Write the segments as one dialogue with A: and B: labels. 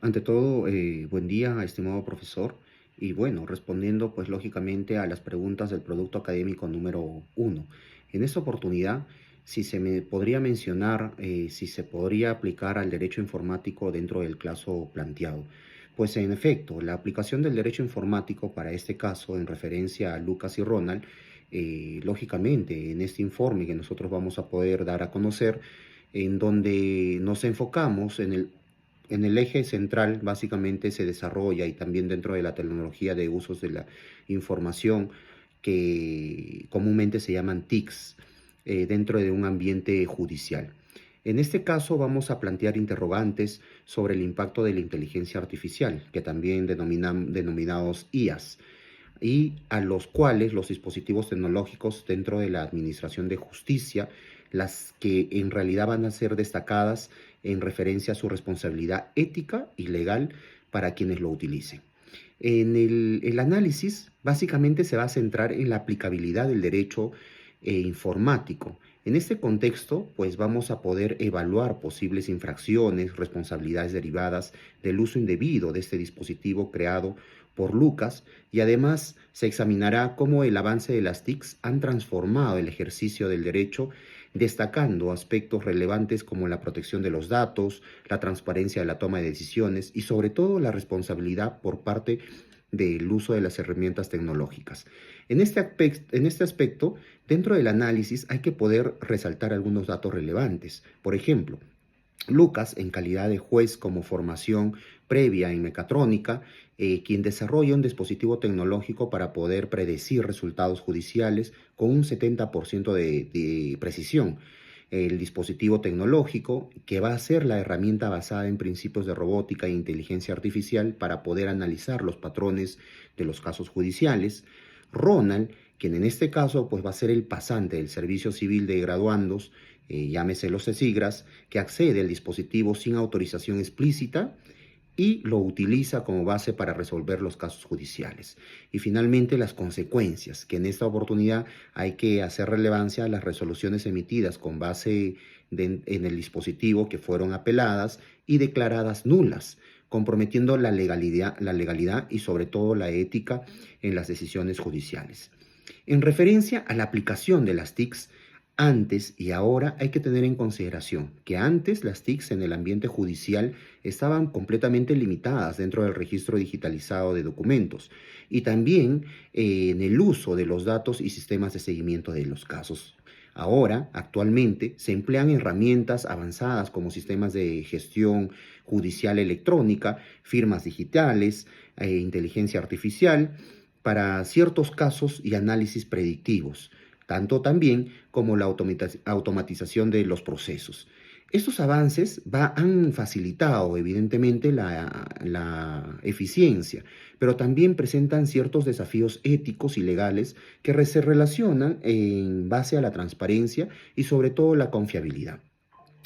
A: Ante todo, buen día, estimado profesor. Y bueno, respondiendo pues lógicamente a las preguntas del producto académico número uno. En esta oportunidad, si se me podría mencionar si se podría aplicar al derecho informático dentro del caso planteado. Pues en efecto, la aplicación del derecho informático para este caso en referencia a Lucas y Ronald, lógicamente en este informe que nosotros vamos a poder dar a conocer, en donde nos enfocamos en el eje central básicamente se desarrolla y también dentro de la tecnología de usos de la información que comúnmente se llaman TICs dentro de un ambiente judicial. En este caso vamos a plantear interrogantes sobre el impacto de la inteligencia artificial, que también denominados IAS, y a los cuales los dispositivos tecnológicos dentro de la Administración de Justicia, las que en realidad van a ser destacadas en referencia a su responsabilidad ética y legal para quienes lo utilicen. El análisis básicamente se va a centrar en la aplicabilidad del derecho informático. En este contexto, pues vamos a poder evaluar posibles infracciones, responsabilidades derivadas del uso indebido de este dispositivo creado por Lucas y además se examinará cómo el avance de las TICs han transformado el ejercicio del derecho, destacando aspectos relevantes como la protección de los datos, la transparencia de la toma de decisiones y sobre todo la responsabilidad por parte del uso de las herramientas tecnológicas. En este aspecto, dentro del análisis hay que poder resaltar algunos datos relevantes. Por ejemplo, Lucas, en calidad de juez como formación previa en mecatrónica, quien desarrolla un dispositivo tecnológico para poder predecir resultados judiciales con un 70% de precisión. El dispositivo tecnológico que va a ser la herramienta basada en principios de robótica e inteligencia artificial para poder analizar los patrones de los casos judiciales. Ronald, quien en este caso pues va a ser el pasante del servicio civil de graduandos, llámese los CECIGRAS, que accede al dispositivo sin autorización explícita y lo utiliza como base para resolver los casos judiciales. Y finalmente las consecuencias, que en esta oportunidad hay que hacer relevancia a las resoluciones emitidas con base en el dispositivo que fueron apeladas y declaradas nulas, comprometiendo la legalidad y sobre todo la ética en las decisiones judiciales. En referencia a la aplicación de las TICs, antes y ahora hay que tener en consideración que antes las TICs en el ambiente judicial estaban completamente limitadas dentro del registro digitalizado de documentos y también en el uso de los datos y sistemas de seguimiento de los casos. Ahora, actualmente, se emplean herramientas avanzadas como sistemas de gestión judicial electrónica, firmas digitales, inteligencia artificial, para ciertos casos y análisis predictivos, tanto también como la automatización de los procesos. Estos avances han facilitado evidentemente la eficiencia, pero también presentan ciertos desafíos éticos y legales que se relacionan en base a la transparencia y sobre todo la confiabilidad.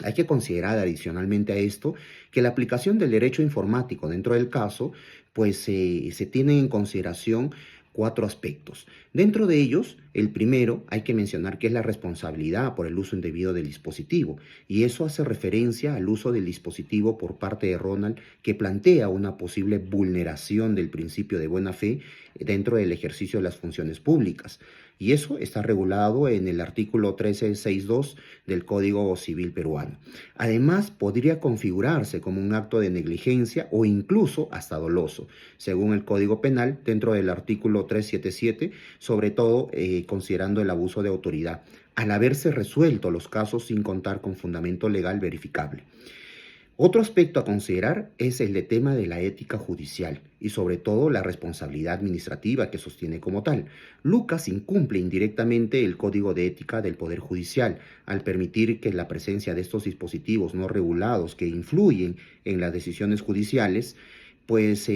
A: Hay que considerar adicionalmente a esto que la aplicación del derecho informático dentro del caso, pues se tiene en consideración cuatro aspectos. Dentro de ellos, el primero hay que mencionar que es la responsabilidad por el uso indebido del dispositivo, y eso hace referencia al uso del dispositivo por parte de Ronald, que plantea una posible vulneración del principio de buena fe dentro del ejercicio de las funciones públicas. Y eso está regulado en el artículo 1362 del Código Civil peruano. Además, podría configurarse como un acto de negligencia o incluso hasta doloso, según el Código Penal, dentro del artículo 377, sobre todo considerando el abuso de autoridad, al haberse resuelto los casos sin contar con fundamento legal verificable. Otro aspecto a considerar es el de tema de la ética judicial y sobre todo la responsabilidad administrativa que sostiene como tal. Lucas incumple indirectamente el código de ética del Poder Judicial al permitir que la presencia de estos dispositivos no regulados que influyen en las decisiones judiciales pues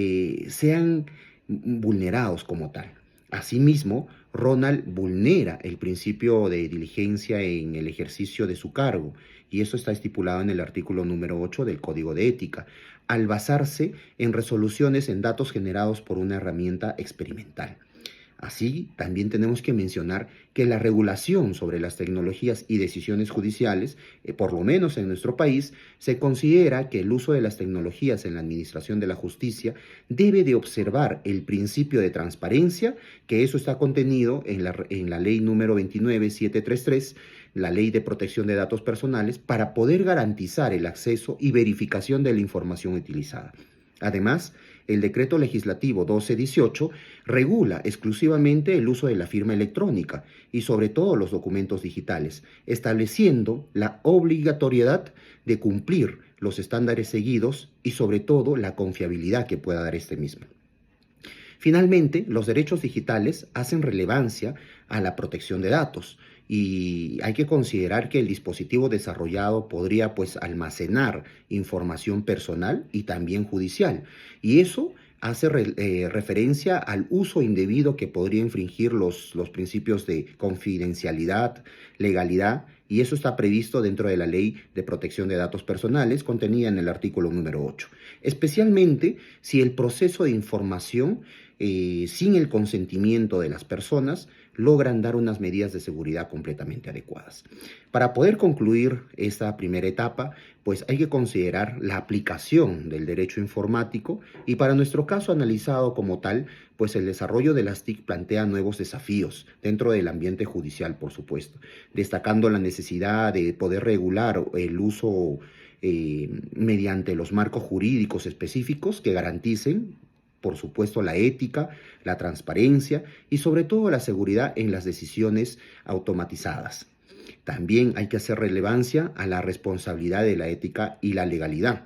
A: sean vulnerados como tal. Asimismo, Ronald vulnera el principio de diligencia en el ejercicio de su cargo, y eso está estipulado en el artículo número 8 del Código de Ética, al basarse en resoluciones en datos generados por una herramienta experimental. Así, también tenemos que mencionar que la regulación sobre las tecnologías y decisiones judiciales, por lo menos en nuestro país, se considera que el uso de las tecnologías en la administración de la justicia debe de observar el principio de transparencia, que eso está contenido en la ley número 29733, la ley de protección de datos personales, para poder garantizar el acceso y verificación de la información utilizada. Además, el decreto legislativo 1218 regula exclusivamente el uso de la firma electrónica y sobre todo los documentos digitales, estableciendo la obligatoriedad de cumplir los estándares seguidos y sobre todo la confiabilidad que pueda dar este mismo. Finalmente, los derechos digitales hacen relevancia a la protección de datos y hay que considerar que el dispositivo desarrollado podría pues almacenar información personal y también judicial, y eso hace referencia al uso indebido que podría infringir los principios de confidencialidad, legalidad, y eso está previsto dentro de la Ley de Protección de Datos Personales contenida en el artículo número 8, especialmente si el proceso de información sin el consentimiento de las personas, logran dar unas medidas de seguridad completamente adecuadas. Para poder concluir esta primera etapa, pues hay que considerar la aplicación del derecho informático y para nuestro caso analizado como tal, pues el desarrollo de las TIC plantea nuevos desafíos dentro del ambiente judicial, por supuesto, destacando la necesidad de poder regular el uso mediante los marcos jurídicos específicos que garanticen por supuesto, la ética, la transparencia y sobre todo la seguridad en las decisiones automatizadas. También hay que hacer relevancia a la responsabilidad de la ética y la legalidad.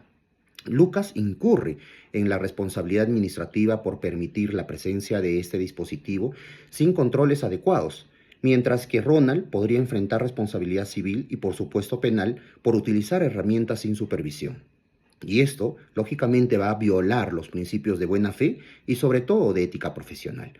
A: Lucas incurre en la responsabilidad administrativa por permitir la presencia de este dispositivo sin controles adecuados, mientras que Ronald podría enfrentar responsabilidad civil y por supuesto penal por utilizar herramientas sin supervisión. Y esto, lógicamente, va a violar los principios de buena fe y sobre todo de ética profesional.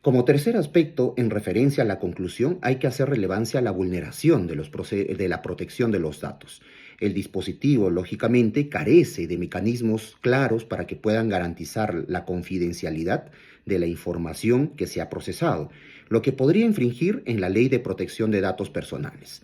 A: Como tercer aspecto, en referencia a la conclusión, hay que hacer relevancia a la vulneración de la protección de los datos. El dispositivo, lógicamente, carece de mecanismos claros para que puedan garantizar la confidencialidad de la información que se ha procesado, lo que podría infringir en la Ley de Protección de Datos Personales.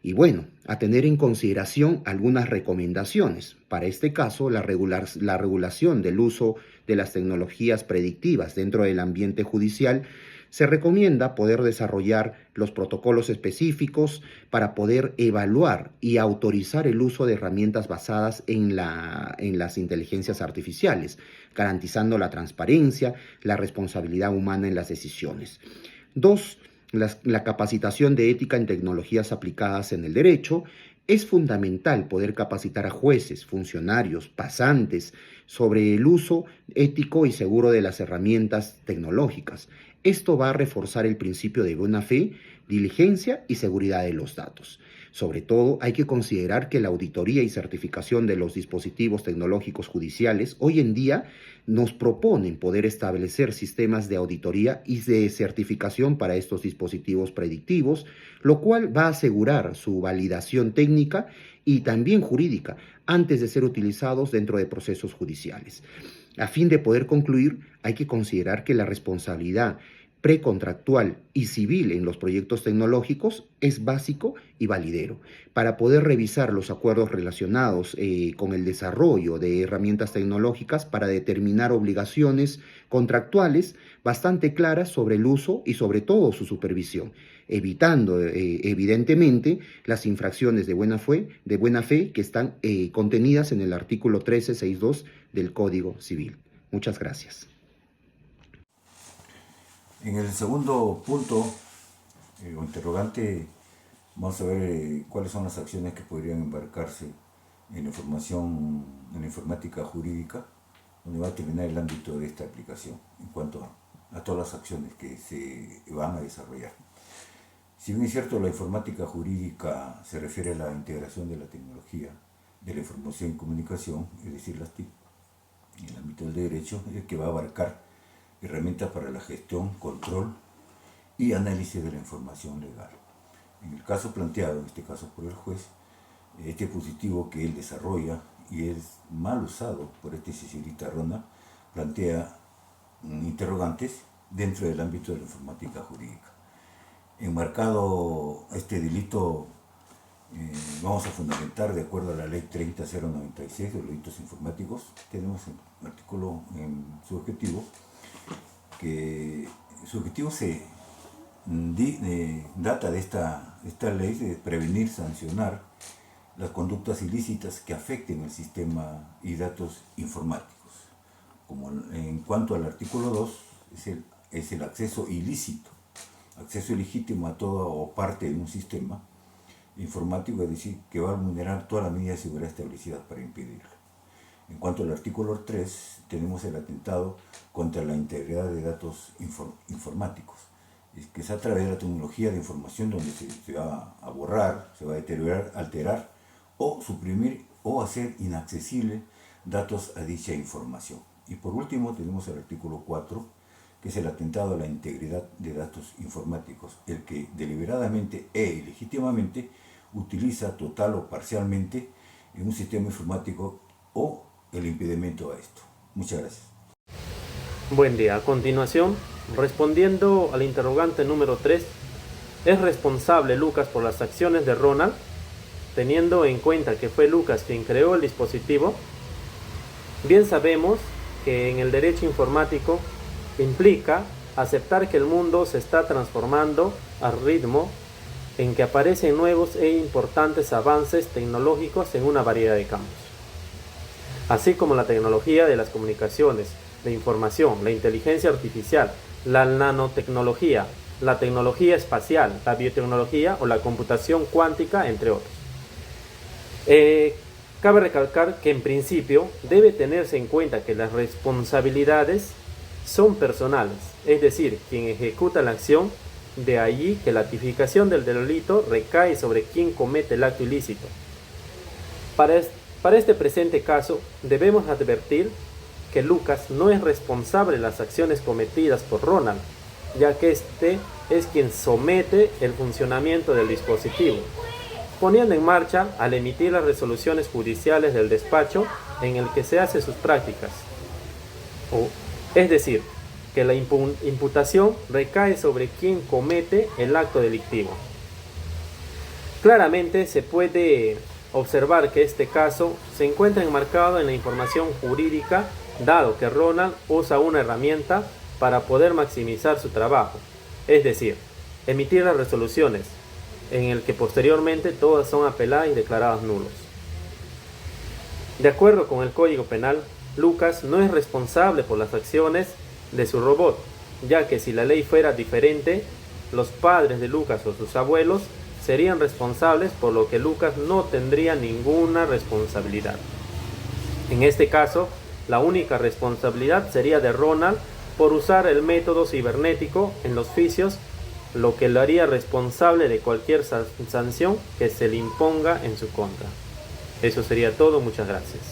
A: Y bueno, a tener en consideración algunas recomendaciones. Para este caso, la regulación del uso de las tecnologías predictivas dentro del ambiente judicial, se recomienda poder desarrollar los protocolos específicos para poder evaluar y autorizar el uso de herramientas basadas en las inteligencias artificiales, garantizando la transparencia, la responsabilidad humana en las decisiones. Dos, la capacitación de ética en tecnologías aplicadas en el derecho. Es fundamental poder capacitar a jueces, funcionarios, pasantes sobre el uso ético y seguro de las herramientas tecnológicas. Esto va a reforzar el principio de buena fe, diligencia y seguridad de los datos. Sobre todo, hay que considerar que la auditoría y certificación de los dispositivos tecnológicos judiciales hoy en día nos proponen poder establecer sistemas de auditoría y de certificación para estos dispositivos predictivos, lo cual va a asegurar su validación técnica y también jurídica antes de ser utilizados dentro de procesos judiciales. A fin de poder concluir, hay que considerar que la responsabilidad precontractual y civil en los proyectos tecnológicos es básico y validero. Para poder revisar los acuerdos relacionados con el desarrollo de herramientas tecnológicas para determinar obligaciones contractuales bastante claras sobre el uso y sobre todo su supervisión, evitando evidentemente las infracciones de buena fe que están contenidas en el artículo 1362 del Código Civil. Muchas gracias.
B: En el segundo punto o interrogante, vamos a ver cuáles son las acciones que podrían embarcarse en en la informática jurídica, donde va a terminar el ámbito de esta aplicación en cuanto a todas las acciones que se van a desarrollar. Si bien es cierto, la informática jurídica se refiere a la integración de la tecnología de la información y comunicación, es decir, las TIC, en el ámbito del derecho, es que va a abarcar herramientas para la gestión, control y análisis de la información legal. En el caso planteado, en este caso por el juez, este dispositivo que él desarrolla y es mal usado por este señorita Ronald, plantea interrogantes dentro del ámbito de la informática jurídica. Enmarcado este delito, vamos a fundamentar, de acuerdo a la ley 30096 de los delitos informáticos, tenemos un artículo en su objetivo, que su objetivo se data de esta ley de prevenir, sancionar las conductas ilícitas que afecten el sistema y datos informáticos. Como en cuanto al artículo 2, es el acceso ilícito, acceso ilegítimo a toda o parte de un sistema informático, es decir, que va a vulnerar todas las medidas de seguridad establecidas para impedirlo. En cuanto al artículo 3, tenemos el atentado contra la integridad de datos informáticos, que es a través de la tecnología de información donde se va a borrar, se va a deteriorar, alterar o suprimir o hacer inaccesible datos a dicha información. Y por último tenemos el artículo 4, que es el atentado a la integridad de datos informáticos, el que deliberadamente e ilegítimamente utiliza total o parcialmente en un sistema informático o el impedimento a esto. Muchas gracias.
C: Buen día. A continuación, respondiendo al interrogante número 3, ¿es responsable Lucas por las acciones de Ronald? Teniendo en cuenta que fue Lucas quien creó el dispositivo, bien sabemos que en el derecho informático implica aceptar que el mundo se está transformando al ritmo en que aparecen nuevos e importantes avances tecnológicos en una variedad de campos, así como la tecnología de las comunicaciones, la información, la inteligencia artificial, la nanotecnología, la tecnología espacial, la biotecnología o la computación cuántica, entre otros. Cabe recalcar que en principio debe tenerse en cuenta que las responsabilidades son personales, es decir, quien ejecuta la acción, de allí que la tipificación del delito recae sobre quien comete el acto ilícito. Para este presente caso, debemos advertir que Lucas no es responsable de las acciones cometidas por Ronald, ya que este es quien somete el funcionamiento del dispositivo, poniendo en marcha al emitir las resoluciones judiciales del despacho en el que se hace sus prácticas. Es decir, que la imputación recae sobre quien comete el acto delictivo. Claramente se puede observar que este caso se encuentra enmarcado en la información jurídica, dado que Ronald usa una herramienta para poder maximizar su trabajo, es decir, emitir las resoluciones, en el que posteriormente todas son apeladas y declaradas nulos. De acuerdo con el Código Penal, Lucas no es responsable por las acciones de su robot, ya que si la ley fuera diferente, los padres de Lucas o sus abuelos serían responsables, por lo que Lucas no tendría ninguna responsabilidad. En este caso, la única responsabilidad sería de Ronald por usar el método cibernético en los oficios, lo que lo haría responsable de cualquier sanción que se le imponga en su contra. Eso sería todo, muchas gracias.